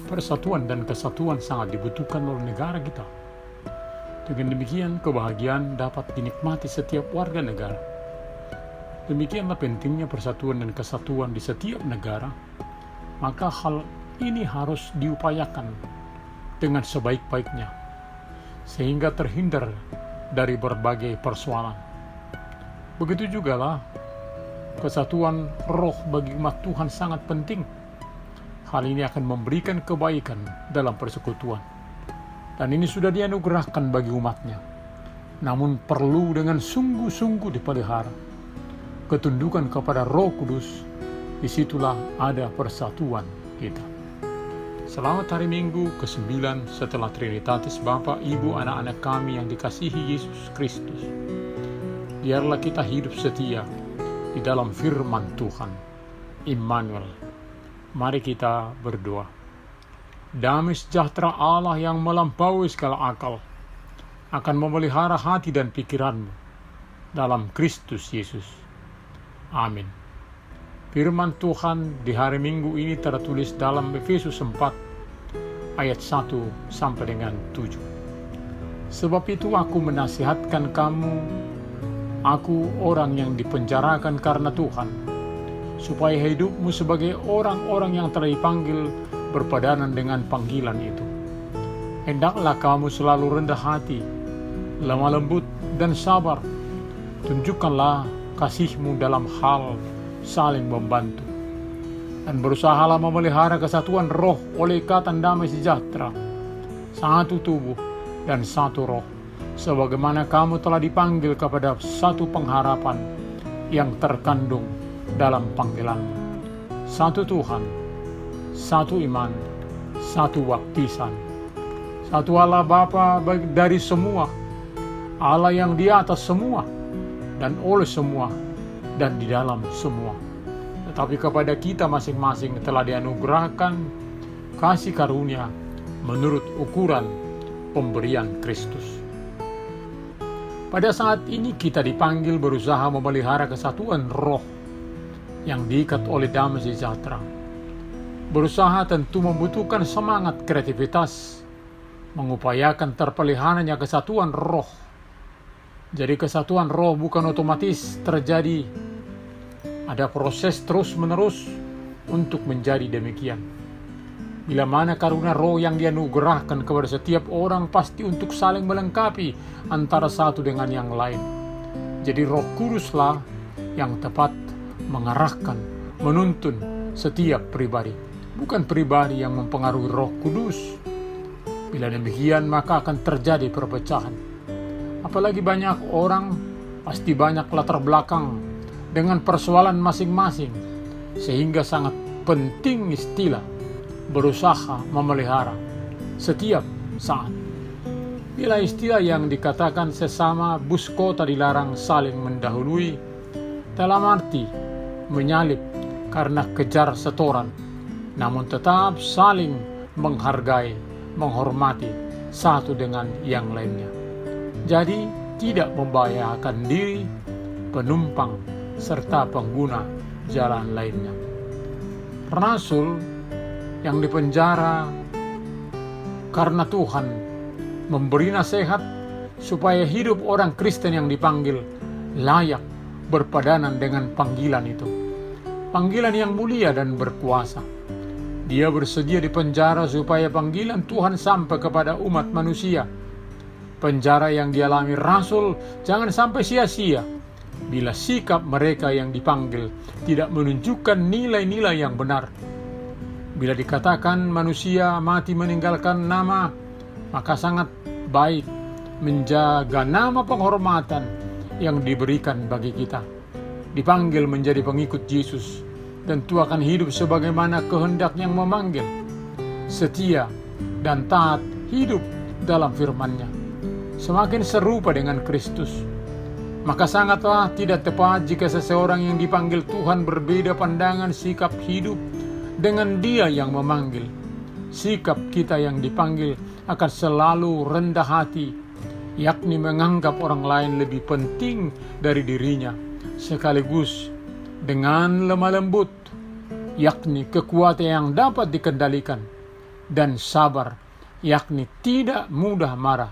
Persatuan dan kesatuan sangat dibutuhkan oleh negara kita. Dengan demikian, kebahagiaan dapat dinikmati setiap warga negara. Demikianlah pentingnya persatuan dan kesatuan di setiap negara. Maka hal ini harus diupayakan dengan sebaik-baiknya, sehingga terhindar dari berbagai persoalan. Begitu jugalah kesatuan roh bagi umat Tuhan sangat penting. Hal ini akan memberikan kebaikan dalam persekutuan. Dan ini sudah dianugerahkan bagi umatnya. Namun perlu dengan sungguh-sungguh dipelihara. Ketundukan kepada Roh Kudus, disitulah ada persatuan kita. Selamat hari Minggu ke-9 setelah Trinitatis Bapa, Ibu, anak-anak kami yang dikasihi Yesus Kristus. Biarlah kita hidup setia di dalam firman Tuhan, Immanuel. Mari kita berdoa. Damai sejahtera Allah yang melampaui segala akal akan memelihara hati dan pikiranmu dalam Kristus Yesus. Amin. Firman Tuhan di hari Minggu ini tertulis dalam Efesus 4 ayat 1 sampai dengan 7. Sebab itu aku menasihatkan kamu, aku orang yang dipenjarakan karena Tuhan, supaya hidupmu sebagai orang-orang yang telah dipanggil berpadanan dengan panggilan itu. Hendaklah kamu selalu rendah hati, lemah lembut dan sabar. Tunjukkanlah kasihmu dalam hal saling membantu. Dan berusahalah memelihara kesatuan roh oleh ikatan damai sejahtera, satu tubuh dan satu roh, sebagaimana kamu telah dipanggil kepada satu pengharapan yang terkandung dalam panggilanmu. Satu Tuhan, satu iman, satu baptisan, satu Allah Bapa dari semua, Allah yang di atas semua, dan oleh semua, dan di dalam semua. Tetapi kepada kita masing-masing telah dianugerahkan kasih karunia menurut ukuran pemberian Kristus. Pada saat ini kita dipanggil berusaha memelihara kesatuan roh yang diikat oleh damai sejahtera. Berusaha tentu membutuhkan semangat kreativitas, mengupayakan terpeliharanya kesatuan roh. Jadi kesatuan roh bukan otomatis terjadi. Ada proses terus-menerus untuk menjadi demikian. Bila mana karunia roh yang dianugerahkan kepada setiap orang pasti untuk saling melengkapi antara satu dengan yang lain. Jadi Roh Kuduslah yang tepat mengarahkan, menuntun setiap pribadi, bukan pribadi yang mempengaruhi Roh Kudus. Bila demikian maka akan terjadi perpecahan. Apalagi banyak orang, pasti banyak latar belakang dengan persoalan masing-masing, sehingga sangat penting istilah berusaha memelihara setiap saat. Bila istilah yang dikatakan sesama bus kota dilarang saling mendahului, dalam arti menyalip karena kejar setoran, namun tetap saling menghargai, menghormati satu dengan yang lainnya. Jadi tidak membahayakan diri, penumpang, serta pengguna jalan lainnya. Rasul yang dipenjara karena Tuhan memberi nasihat supaya hidup orang Kristen yang dipanggil layak berpadanan dengan panggilan itu. Panggilan yang mulia dan berkuasa. Dia bersedia dipenjara supaya panggilan Tuhan sampai kepada umat manusia. Penjara yang dialami Rasul jangan sampai sia-sia bila sikap mereka yang dipanggil tidak menunjukkan nilai-nilai yang benar. Bila dikatakan manusia mati meninggalkan nama, maka sangat baik menjaga nama penghormatan yang diberikan bagi kita. Dipanggil menjadi pengikut Yesus, tentu akan hidup sebagaimana kehendak yang memanggil, setia dan taat hidup dalam firman-Nya, semakin serupa dengan Kristus. Maka sangatlah tidak tepat jika seseorang yang dipanggil Tuhan berbeda pandangan sikap hidup dengan Dia yang memanggil. Sikap kita yang dipanggil akan selalu rendah hati, yakni menganggap orang lain lebih penting dari dirinya, sekaligus dengan lemah lembut, yakni kekuatan yang dapat dikendalikan, dan sabar, yakni tidak mudah marah,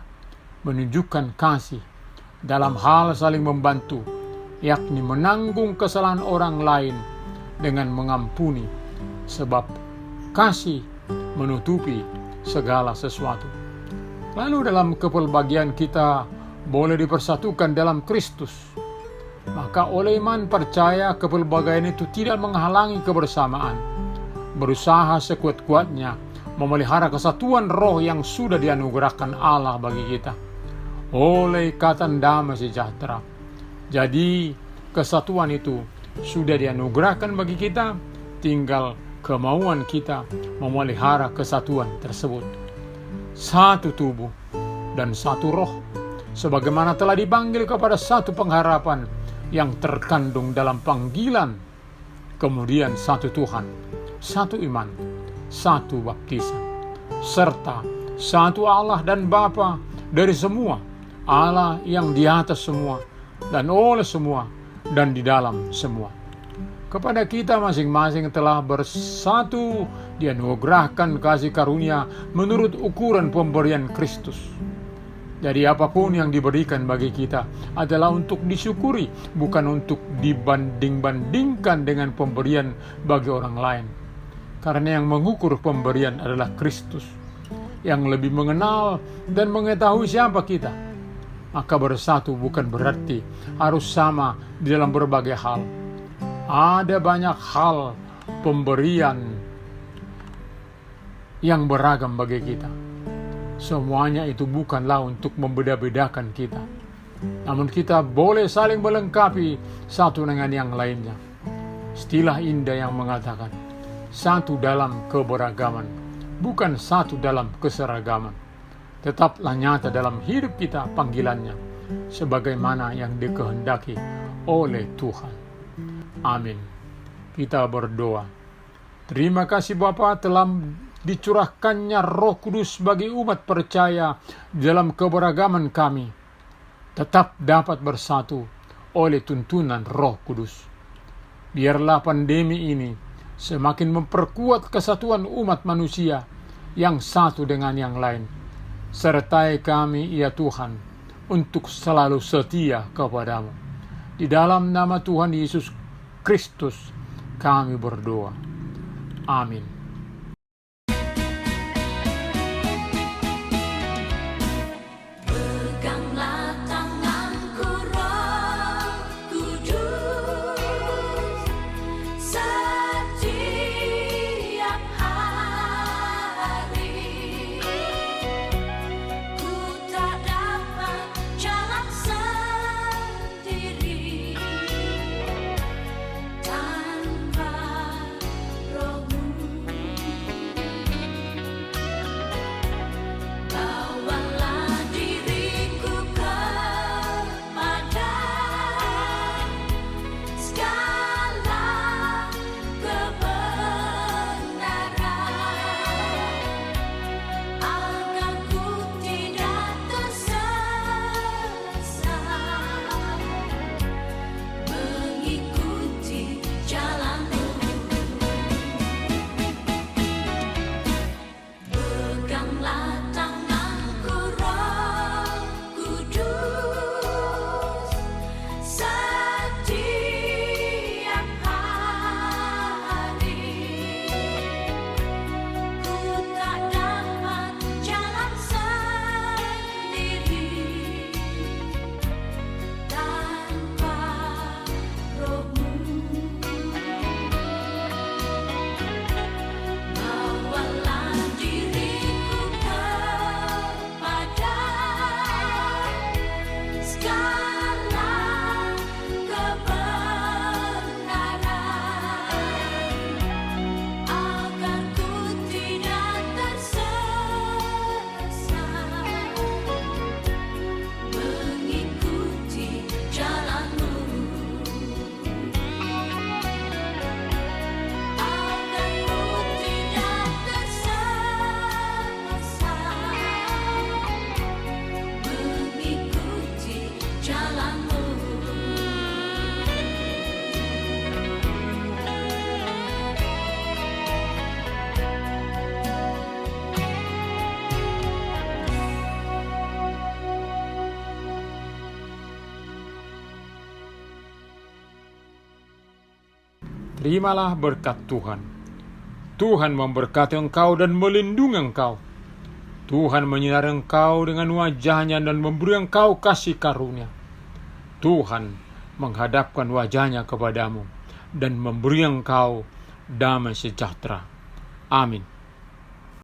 menunjukkan kasih dalam hal saling membantu, yakni menanggung kesalahan orang lain dengan mengampuni, sebab kasih menutupi segala sesuatu. Lalu dalam kepelbagian kita boleh dipersatukan dalam Kristus. Maka oleh iman percaya kepelbagaian itu tidak menghalangi kebersamaan. Berusaha sekuat-kuatnya memelihara kesatuan roh yang sudah dianugerahkan Allah bagi kita oleh ikatan damai sejahtera. Jadi kesatuan itu sudah dianugerahkan bagi kita, tinggal kemauan kita memelihara kesatuan tersebut. Satu tubuh dan satu roh, sebagaimana telah dipanggil kepada satu pengharapan yang terkandung dalam panggilan, kemudian satu Tuhan, satu iman, satu baptisan, serta satu Allah dan Bapa dari semua, Allah yang di atas semua, dan oleh semua, dan di dalam semua. Kepada kita masing-masing telah bersatu dianugerahkan kasih karunia menurut ukuran pemberian Kristus. Jadi apapun yang diberikan bagi kita adalah untuk disyukuri, bukan untuk dibanding-bandingkan dengan pemberian bagi orang lain. Karena yang mengukur pemberian adalah Kristus, yang lebih mengenal dan mengetahui siapa kita. Maka bersatu bukan berarti harus sama di dalam berbagai hal. Ada banyak hal pemberian yang beragam bagi kita. Semuanya itu bukanlah untuk membeda-bedakan kita, namun kita boleh saling melengkapi satu dengan yang lainnya. Istilah indah yang mengatakan satu dalam keberagaman, bukan satu dalam keseragaman. Tetaplah nyata dalam hidup kita panggilannya, sebagaimana yang dikehendaki oleh Tuhan. Amin. Kita berdoa. Terima kasih Bapa telah dicurahkannya Roh Kudus bagi umat percaya dalam keberagaman kami, tetap dapat bersatu oleh tuntunan Roh Kudus. Biarlah pandemi ini semakin memperkuat kesatuan umat manusia yang satu dengan yang lain. Sertai kami ya Tuhan untuk selalu setia kepadamu. Di dalam nama Tuhan Yesus Kristus kami berdoa. Amin. Terimalah berkat Tuhan. Tuhan memberkati engkau dan melindungi engkau. Tuhan menyinari engkau dengan wajah-Nya dan memberi engkau kasih karunia. Tuhan menghadapkan wajah-Nya kepadamu dan memberi engkau damai sejahtera. Amin.